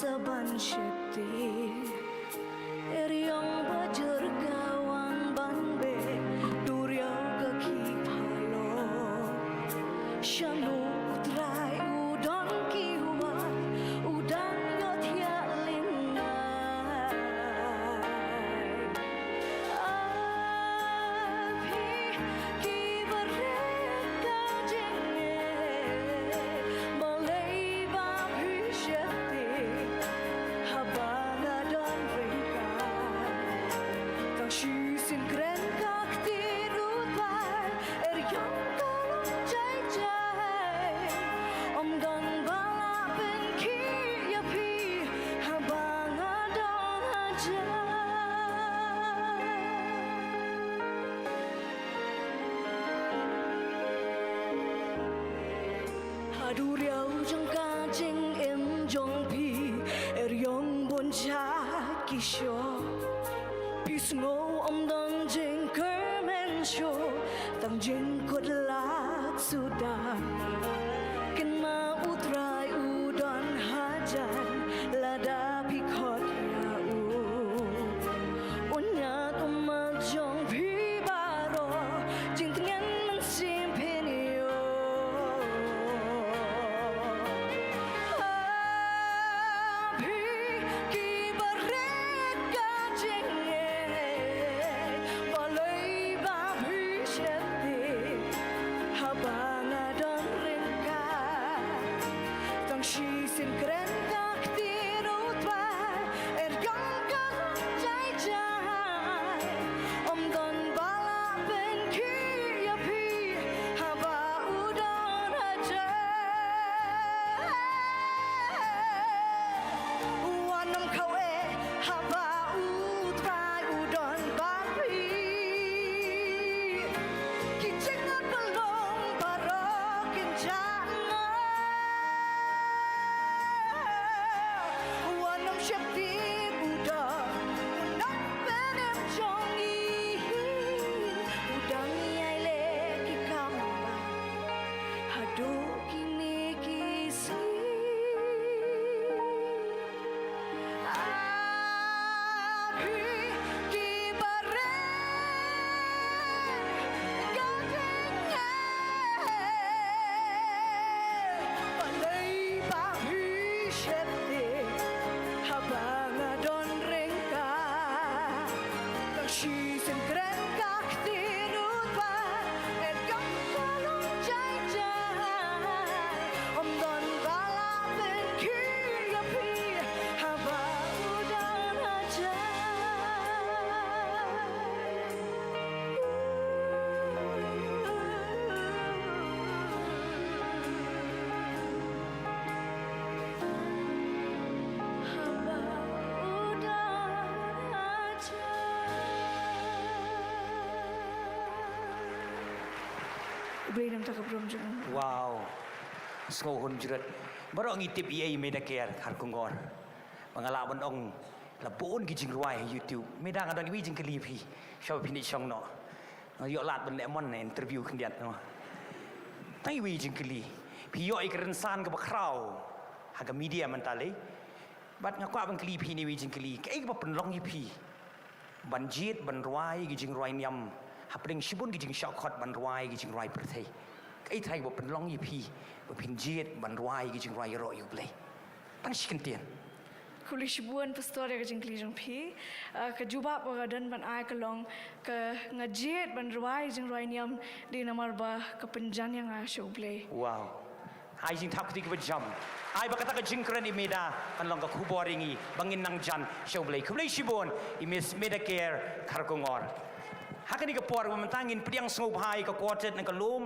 saban syekti Eriang bajar gawang banbe Duriau kaki palo Syanu utrai udang kiwat Udang yot ya lingai Api kibaret kajenge Malay babi syekti Habang adan ringkai Tang syusin kren kak tirut bai Eriang kalong jai jai Om dan bala ben ki ya pi Habang adan aja Haduriau jeng kajing em jong pi Eriang bon cha kisho Pisngo om dan jeng kermen sho Tang jeng kot lat sudah Kena utrai udan hajan Lada pikot yau Unyat umat jong pi baro Jeng tengen mensimpen yo Api kibaret kajenge Balai babi syekti Habang adan ringkai Tang syusin keren kak tirut bai Ergang kalong jai jai Om dan bala ben ki ya pi Haba udan aja Wanam kau haba utrai udan babi Kicengat belum barokin jana Wanam syekti Buddha Unang benem jongi Udang yai leki kamba Hadu kini kisi Api kibaret kajenge Balai babi syekti Habang adon ringkai Tang syusin keren kak tirut bai Ergang kalong jai jai Om dan bala ben ki ya pi Haba udan aja Haba udan aja Beri nam tak belum jangan Wow, skohun jerat. Baru ngitip ia Medicare harkungor. Pengalaman ong labon kijing ruai YouTube. Medang ada ni jing kelipi. Syau pini syong no. Yok lat ben lemon interview kendiat no. Tai wi jing keli. Pi yok ikren san ke bakrau. Haga media mentale. Bat ngakwa ben kelipi ni wi jing keli. Kai ba penlong yipi. Banjit ban ruai kijing ruai nyam. Hapring shibun kijing shortcut ban ruai kijing ruai perthai. Kai thai ba penlong yipi. Ba pinjit ban ruai kijing ruai ro yu play. Tang shikentian. Kulish buan pastor ya kajing klijong pi Kejubah pagadan ban ai kalong Ke ngajit ban ruai jing ruai niam Di namar ba kepenjan yang show play Wow. Ai jing tak ketik berjam. Ai bakata ka jing keren imeda kanlong ka kuboringi bangin nang jan show play. Kublay shibon imis Medicare karkongor. Hakani ka por mentangin priang sngop hai ka quartet nang ka lom